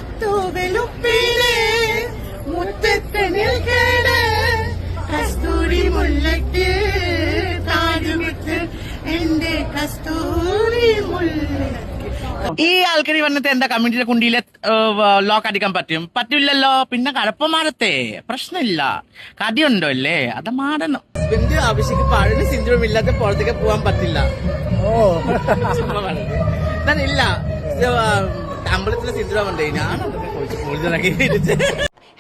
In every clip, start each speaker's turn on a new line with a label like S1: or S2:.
S1: പത്തോവലുപ്പിലെ മുറ്റത്ത് നിൽക്കണ കസ്തൂരി മുല്ലയ്ക്ക് താഴുമിട്ട് എന്റെ കസ്തൂരി മുല്ലയ്ക്ക്. ഈ ആൾക്കാർ വന്നിട്ട് എന്താ കമ്മ്യൂണിറ്റിയുടെ കുണ്ടിയിലെ ലോക്ക് അടിക്കാൻ പറ്റില്ലല്ലോ. പിന്നെ കഴപ്പമാറത്തെ പ്രശ്നമില്ല, കടിയുണ്ടോ അല്ലേ, അത് മാറണം. ഹസ്ബൻഡ് ആവശ്യക്ക് പാടിന് സിന്ദൂരം ഇല്ലാതെ പുറത്തേക്ക് പോകാൻ പറ്റില്ല. ഇല്ല അമ്പലത്തിലെ സിന്ദൂരം ഉണ്ട്. ഞാൻ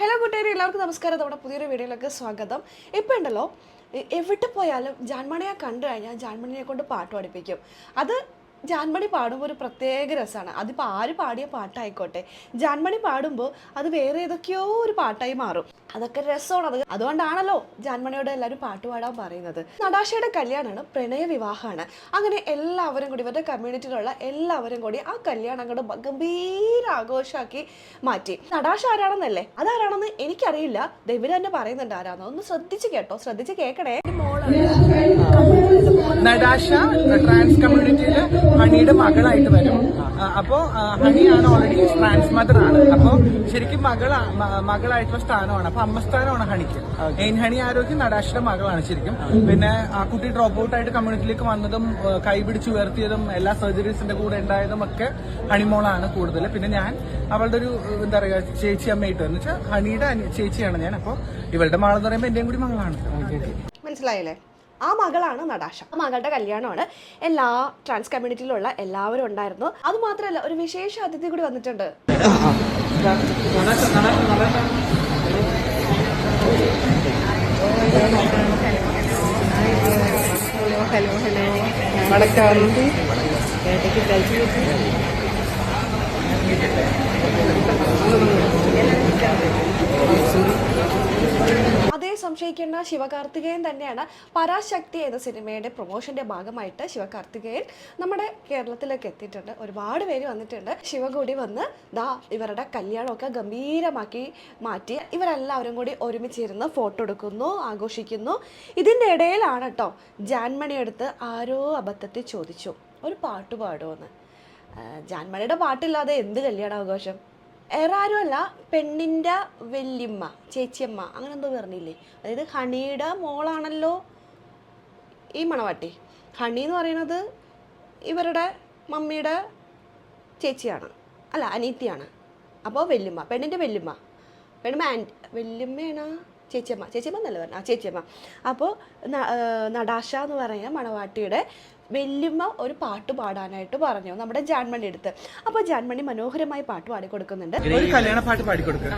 S2: ഹലോ കൂട്ടുകാരെ, എല്ലാവർക്കും നമസ്കാരം. നമ്മുടെ പുതിയൊരു വീഡിയോയിലേക്ക് സ്വാഗതം. ഇപ്പം ഉണ്ടല്ലോ, എവിടെ പോയാലും ജാൻമണിയെ കണ്ടു കഴിഞ്ഞാൽ ജാൻമണിയെ കൊണ്ട് പാട്ട് പഠിപ്പിക്കും. അത് ജാൻമണി പാടുമ്പോൾ ഒരു പ്രത്യേക രസമാണ്. അതിപ്പോൾ ആര് പാടിയ പാട്ടായിക്കോട്ടെ, ജാൻമണി പാടുമ്പോൾ അത് വേറെ ഏതൊക്കെയോ ഒരു പാട്ടായി മാറും. അതൊക്കെ രസമാണ്. അതുകൊണ്ടാണല്ലോ ജാൻമണിയോട് എല്ലാവരും പാട്ട് പാടാൻ പറയുന്നത്. നടാഷയുടെ കല്യാണമാണ്, പ്രണയ വിവാഹമാണ്. അങ്ങനെ എല്ലാവരും കൂടി, ഇവരുടെ കമ്മ്യൂണിറ്റിയിലുള്ള എല്ലാവരും കൂടി ആ കല്യാണം കൊണ്ട് ഗംഭീര ആഘോഷമാക്കി മാറ്റി. നടാഷ ആരാണെന്നല്ലേ, അതാരാണെന്ന് എനിക്കറിയില്ല. ഇവര് തന്നെ പറയുന്നുണ്ട് ആരാന്ന്. ഒന്ന് ശ്രദ്ധിച്ച് കേട്ടോ, ശ്രദ്ധിച്ച് കേൾക്കണേ.
S3: നടാഷ ട്രാൻസ് കമ്മ്യൂണിറ്റിയില് ഹണിയുടെ മകളായിട്ട് വരും. അപ്പോ ഹണിയാണ് ഓൾറെഡി ട്രാൻസ് മദർ ആണ്. അപ്പൊ ശരിക്കും മകളായിട്ടുള്ള സ്ഥാനമാണ്. അപ്പൊ അമ്മസ്ഥാനമാണ് ഹണിക്ക്. ഹണി ആരോഗ്യം നടാഷയുടെ മകളാണ് ശരിക്കും. പിന്നെ ആ കുട്ടി ഡ്രോപ്പ് ഔട്ട് ആയിട്ട് കമ്മ്യൂണിറ്റിയിലേക്ക് വന്നതും കൈപിടിച്ച് ഉയർത്തിയതും എല്ലാ സർജറീസിന്റെ കൂടെ ഉണ്ടായതും ഒക്കെ ഹണിമോളാണ് കൂടുതൽ. പിന്നെ ഞാൻ അവളുടെ ഒരു എന്താ പറയാ ചേച്ചി അമ്മയായിട്ട് എന്ന് വെച്ചാൽ ഹണിയുടെ ചേച്ചിയാണ് ഞാൻ. അപ്പൊ ഇവളുടെ മകളെന്ന് പറയുമ്പോൾ എന്റെയും കൂടി മകളാണ്.
S2: മനസ്സിലായില്ലേ? ആ മകളാണ് നടാഷ. ആ മകളുടെ കല്യാണമാണ്. എല്ലാ ട്രാൻസ് കമ്മ്യൂണിറ്റിയിലുള്ള എല്ലാവരും ഉണ്ടായിരുന്നു. അത് മാത്രമല്ല, ഒരു വിശേഷ അതിഥി കൂടി വന്നിട്ടുണ്ട്. ഹലോ ഹലോ വണക്കം. അതേ സംശയിക്കേണ്ട ശിവകാർത്തികേയൻ തന്നെയാണ്. പരാശക്തി എന്ന സിനിമയുടെ പ്രൊമോഷന്റെ ഭാഗമായിട്ട് ശിവകാർത്തികേയൻ നമ്മുടെ കേരളത്തിലേക്ക് എത്തിയിട്ടുണ്ട്. ഒരുപാട് പേര് വന്നിട്ടുണ്ട്. ശിവ കൂടി വന്ന് ദാ ഇവരുടെ കല്യാണമൊക്കെ ഗംഭീരമാക്കി മാറ്റി. ഇവരെല്ലാവരും കൂടി ഒരുമിച്ചിരുന്ന് ഫോട്ടോ എടുക്കുന്നു, ആഘോഷിക്കുന്നു. ഇതിൻ്റെ ഇടയിലാണ് കേട്ടോ ജാൻമണി എടുത്ത് ആരോ അബദ്ധത്തിൽ ചോദിച്ചു, ഒരു പാട്ട് പാടുമെന്ന്. ജാൻമണിയുടെ പാട്ടില്ലാതെ എന്ത് കല്യാണാഘോഷം? വേറെ ആരുമല്ല, പെണ്ണിൻ്റെ വല്യമ്മ, ചേച്ചിയമ്മ, അങ്ങനെ എന്തോ പറഞ്ഞില്ലേ. അതായത് ഹണിയുടെ മോളാണല്ലോ ഈ മണവാട്ടി. ഹണി എന്ന് പറയുന്നത് ഇവരുടെ മമ്മിയുടെ ചേച്ചിയാണ്, അല്ല അനീത്തിയാണ്. അപ്പോൾ വല്യമ്മ, പെണ്ണിൻ്റെ വല്യമ്മ, വല്യമ്മയാണ് ചേച്ചിയമ്മ, ചേച്ചിയമ്മ എന്നല്ല പറഞ്ഞ ആ ചേച്ചിയമ്മ. അപ്പോൾ നടാഷ എന്ന് പറയുന്ന മണവാട്ടിയുടെ വല്യമ്മ ഒരു പാട്ട് പാടാനായിട്ട് പറഞ്ഞു നമ്മുടെ ജാൻമണി അടുത്ത്. അപ്പൊ ജാൻമണി മനോഹരമായി പാട്ട് പാടിക്കൊടുക്കുന്നുണ്ട്.
S3: ഒരു കല്യാണ പാട്ട് പാടിക്കൊടുക്കുക.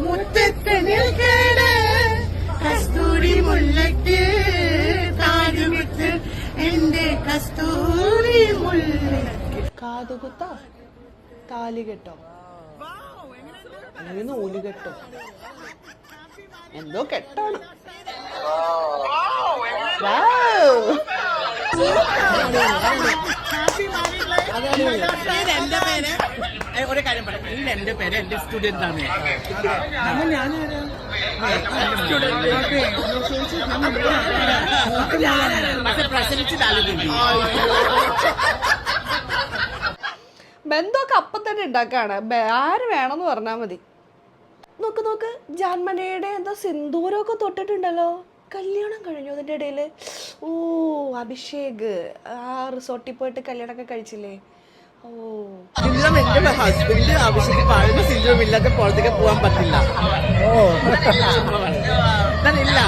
S1: മുറ്റത്ത് നിൽക്കണ കസ്തൂരി മുല്ലയ്ക്ക് താഴുമിട്ട് എന്റെ കസ്തൂരി മുല്ലയ്ക്ക്.
S2: കാതുകുത്തോ, താലികെട്ടോ, അല്ലെങ്കിൽ നൂല് കെട്ടോ, എന്തോ കെട്ടാണ്.
S1: ഒരു കാര്യം പറയാം, ഈ എന്റെ പേര് എന്റെ സ്റ്റുഡന്റ് ആണ്.
S2: ബന്ധമൊക്കെ അപ്പം തന്നെ ഉണ്ടാക്കാണ്. ആര് വേണമെന്ന് പറഞ്ഞാൽ മതി. നോക്ക് നോക്ക്, ജാൻമണിയുടെ എന്താ സിന്ദൂരമൊക്കെ തൊട്ടിട്ടുണ്ടല്ലോ. കല്യാണം കഴിഞ്ഞു അതിൻ്റെ ഇടയിൽ. ഓ, അഭിഷേക് ആ റിസോർട്ടിൽ പോയിട്ട് കല്യാണമൊക്കെ കഴിച്ചില്ലേ? ഓ,
S1: സിന്ദൂരം എന്റെ ഹസ്ബൻഡ് ആവശ്യക്ക് പാടുന്ന സിന്ദൂരം ഇല്ലാതെ പുറത്തേക്ക് പോകാൻ പറ്റില്ല. ഇല്ല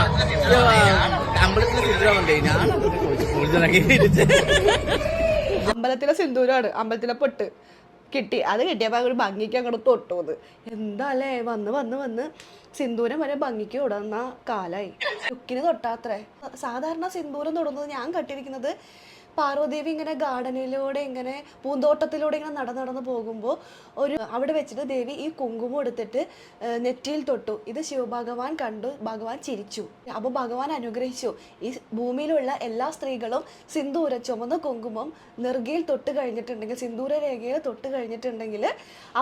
S1: അമ്പലത്തിലെ സിന്ദൂരം ഉണ്ട്. ഞാൻ
S2: അമ്പലത്തിലെ സിന്ദൂരമാണ്, അമ്പലത്തിലെ പൊട്ട് കിട്ടി. അത് കിട്ടിയപ്പോൾ ഒരു ഭംഗിക്ക് അങ്ങോട്ട് തൊട്ടുപോത്. എന്താ അല്ലേ, വന്ന് വന്ന് വന്ന് സിന്ദൂരം വരെ ഭംഗിക്ക് തൊടുന്ന കാലായി. ലുക്കിന് തൊട്ടാത്രേ. സാധാരണ സിന്ദൂരം തൊടുന്നത് ഞാൻ കണ്ടിരിക്കുന്നത് പാർവദേവി ഇങ്ങനെ ഗാർഡനിലൂടെ ഇങ്ങനെ പൂന്തോട്ടത്തിലൂടെ ഇങ്ങനെ നടന്നു പോകുമ്പോൾ അവിടെ വെച്ചിട്ട് ദേവി ഈ കുങ്കുമം എടുത്തിട്ട് നെറ്റിയിൽ തൊട്ടു. ഇത് ശിവഭഗവാൻ കണ്ടു, ഭഗവാൻ ചിരിച്ചു. അപ്പോൾ ഭഗവാൻ അനുഗ്രഹിച്ചു. ഈ ഭൂമിയിലുള്ള എല്ലാ സ്ത്രീകളും ചുമന്ന കുങ്കുമം നെറുകയിൽ തൊട്ട് കഴിഞ്ഞിട്ടുണ്ടെങ്കിൽ, സിന്ദൂര രേഖയിൽ തൊട്ട് കഴിഞ്ഞിട്ടുണ്ടെങ്കിൽ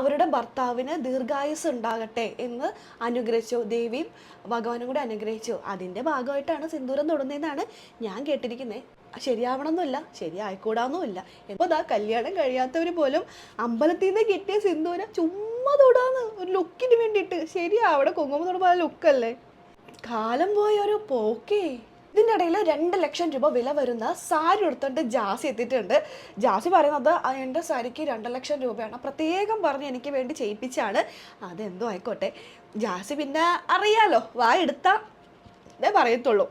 S2: അവരുടെ ഭർത്താവിന് ദീർഘായുസ് ഉണ്ടാകട്ടെ എന്ന് അനുഗ്രഹിച്ചു. ദേവിയും ഭഗവാനും കൂടെ അനുഗ്രഹിച്ചു. അതിൻ്റെ ഭാഗമായിട്ടാണ് സിന്ദൂരം തൊടുന്നതെന്നാണ് ഞാൻ കേട്ടിരിക്കുന്നത്. ശരിയാവണമെന്നില്ല, ശരിയായിക്കൂടാന്നുമില്ല. ഇപ്പോൾ ഇതാ കല്യാണം കഴിയാത്തവർ പോലും അമ്പലത്തിൽ നിന്ന് കിട്ടിയ സിന്ദൂരം ചുമ്മാ തൊടാന്ന് ഒരു ലുക്കിന് വേണ്ടിയിട്ട്. ശരിയാ, അവിടെ കുങ്കുമം തൊടുമ്പോൾ ലുക്കല്ലേ. കാലം പോയൊരു പോക്കേ. ഇതിൻ്റെ ഇടയിൽ 2 ലക്ഷം രൂപ വില വരുന്ന സാരി എടുത്തുകൊണ്ട് ജാസി എത്തിയിട്ടുണ്ട്. ജാസി പറയുന്നത് എൻ്റെ സാരിക്ക് 2 ലക്ഷം രൂപയാണ്, പ്രത്യേകം പറഞ്ഞ് എനിക്ക് വേണ്ടി ചെയ്യിപ്പിച്ചാണ്. അതെന്തോ ആയിക്കോട്ടെ. ജാസി പിന്നെ അറിയാലോ, വായെടുത്താ ഇതേ പറയത്തുള്ളൂ.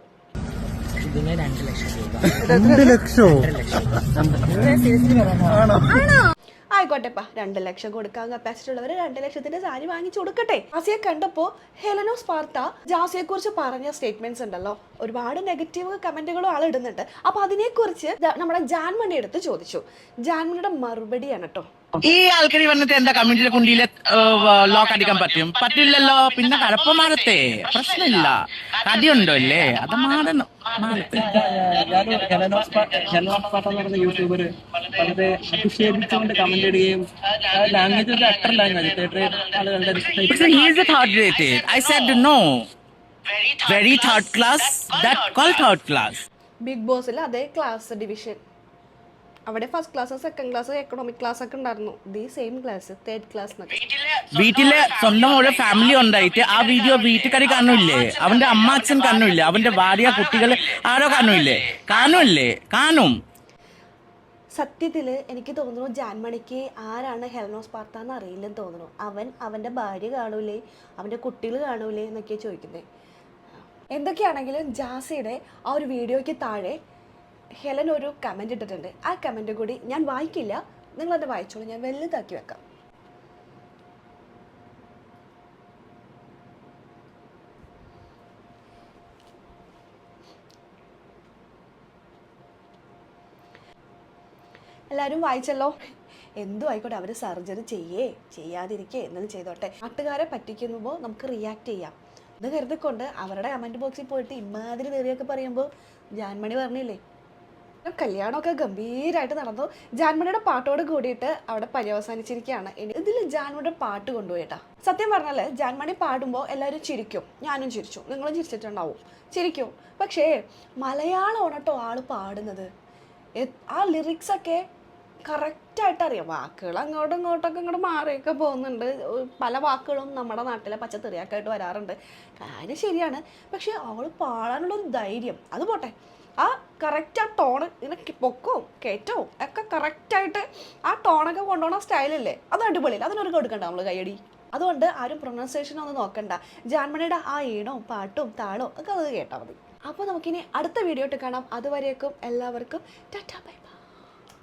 S4: ഇതിന് 2 ലക്ഷം രൂപ.
S3: 2 ലക്ഷോ?
S2: ആയിക്കോട്ടെപ്പാ, 2 ലക്ഷം കൊടുക്കാൻ കപ്പാസിറ്റി ഉള്ളവർ 2 ലക്ഷത്തിന്റെ സാരി വാങ്ങിച്ചു കൊടുക്കട്ടെ. ജാസിയെ കണ്ടപ്പോൾ ഹെലനോ സ്പാർത്ത ജാസിയെ കുറിച്ച് പറഞ്ഞ സ്റ്റേറ്റ്മെന്റ്സ് ഉണ്ടല്ലോ, ഒരുപാട് നെഗറ്റീവ് കമന്റുകളും ആൾ ഇടുന്നുണ്ട്. അപ്പൊ അതിനെക്കുറിച്ച് നമ്മുടെ ജാൻമണി എടുത്ത് ചോദിച്ചു. ജാൻമണിയുടെ മറുപടിയാണ് കേട്ടോ.
S5: ഈ ആൾക്കാർ വന്നിട്ട് എന്താ കമ്മ്യൂണിറ്റിയിലെ കുണ്ടിയിലെ ലോക്ക് അടിക്കാൻ പറ്റില്ലല്ലോ. പിന്നെ കഴപ്പമാരത്തെ പ്രശ്നമില്ല, കടിയുണ്ടോ അല്ലേ, അത് മാറണം.
S4: ഞാനും ഹെലനോസ്പാട്ട എന്ന് പറഞ്ഞ യൂട്യൂബർ വളരെ അധിക്ഷേപിച്ചുകൊണ്ട് കമന്റ് ഇടുകയും ലാംഗ്വേജ് ഒരു അട്ടർ ലാംഗ്വേജ്
S5: ആളുകളുടെ I said no. Very third class. That called third class.
S2: Big ബോസിൽ അതേ ക്ലാസ് ഡിവിഷൻ, അവിടെ first class, second class, economic class ഒക്കെ ഉണ്ടായിരുന്നു. The same class, third class എന്നൊക്കെ.
S5: വീട്ടിലെ സ്വന്തം ഒരു ഫാമിലി ഉണ്ടായിട്ട് ആ വീഡിയോ വീട്ടുകാരി കാണൂല്ലേ, അവന്റെ അമ്മ അച്ഛൻ കാണൂല്ലേ, അവന്റെ ഭാര്യ കുട്ടികൾ ആരോ കാണൂല്ലേ, കാണും.
S2: സത്യത്തിൽ എനിക്ക് തോന്നുന്നു ജാൻമണിക്ക് ആരാണ് ഹെലനോ സ്പാർത്ത എന്ന് അറിയില്ലെന്ന് തോന്നുന്നു. അവൻ്റെ ഭാര്യ കാണൂലേ, അവൻ്റെ കുട്ടികൾ കാണൂലേ എന്നൊക്കെ ചോദിക്കുന്നത്. എന്തൊക്കെയാണെങ്കിലും ജാസിയുടെ ആ ഒരു വീഡിയോയ്ക്ക് താഴെ ഹെലൻ ഒരു കമൻറ്റ് ഇട്ടിട്ടുണ്ട്. ആ കമൻറ്റ് കൂടി ഞാൻ വായിക്കില്ല, നിങ്ങളത് വായിച്ചോളൂ, ഞാൻ വലുതാക്കി വെക്കാം. എല്ലാവരും വായിച്ചല്ലോ. എന്തും ആയിക്കോട്ടെ, അവർ സർജറി ചെയ്യാതിരിക്കേ എന്നും ചെയ്തോട്ടെ. നാട്ടുകാരെ പറ്റിക്കുമ്പോൾ നമുക്ക് റിയാക്ട് ചെയ്യാം. ഇത് കരുതിക്കൊണ്ട് അവരുടെ കമൻറ്റ് ബോക്സിൽ പോയിട്ട് ഇമാതിരി തെറിയൊക്കെ പറയുമ്പോൾ ജാൻമണി പറഞ്ഞില്ലേ. കല്യാണമൊക്കെ ഗംഭീരമായിട്ട് നടന്നു. ജാൻമണിയുടെ പാട്ടോട് കൂടിയിട്ട് അവിടെ പര്യവസാനിച്ചിരിക്കുകയാണ്. ഇതിൽ ജാൻമണിയുടെ പാട്ട് കൊണ്ടുപോയിട്ടാ. സത്യം പറഞ്ഞാൽ ജാൻമണി പാടുമ്പോൾ എല്ലാവരും ചിരിക്കും, ഞാനും ചിരിച്ചു, നിങ്ങളും ചിരിച്ചിട്ടുണ്ടാവും, ചിരിക്കും. പക്ഷേ മലയാളമാണ് കേട്ടോ ആൾ പാടുന്നത്. ആ ലിറിക്സൊക്കെ കറക്റ്റായിട്ട് അറിയാം. വാക്കുകൾ അങ്ങോട്ടും ഇങ്ങോട്ടൊക്കെ മാറിയൊക്കെ പോകുന്നുണ്ട്. പല വാക്കുകളും നമ്മുടെ നാട്ടിലെ പച്ചത്തെറിയാക്കായിട്ട് വരാറുണ്ട്. കാര്യം ശരിയാണ്. പക്ഷേ അവൾ പാടാനുള്ളൊരു ധൈര്യം, അത് പോട്ടെ, ആ കറക്റ്റ് ആ ടോണ്, ഇങ്ങനെ പൊക്കവും കയറ്റവും ഒക്കെ കറക്റ്റായിട്ട് ആ ടോണൊക്കെ കൊണ്ടുപോകുന്ന സ്റ്റൈലല്ലേ, അത് അടിപൊളിയില്ല. അതിനൊരു കൊടുക്കണ്ട നമ്മൾ കൈയടി. അതുകൊണ്ട് ആരും പ്രൊണൗൺസിയേഷനൊന്നും നോക്കണ്ട. ജാൻമണിയുടെ ആ ഈണവും പാട്ടും താളവും ഒക്കെ അത് കേട്ടാൽ മതി. അപ്പോൾ നമുക്കിനി അടുത്ത വീഡിയോ ഇട്ട് കാണാം. അതുവരേക്കും എല്ലാവർക്കും ടാറ്റാ ബൈ ബൈ.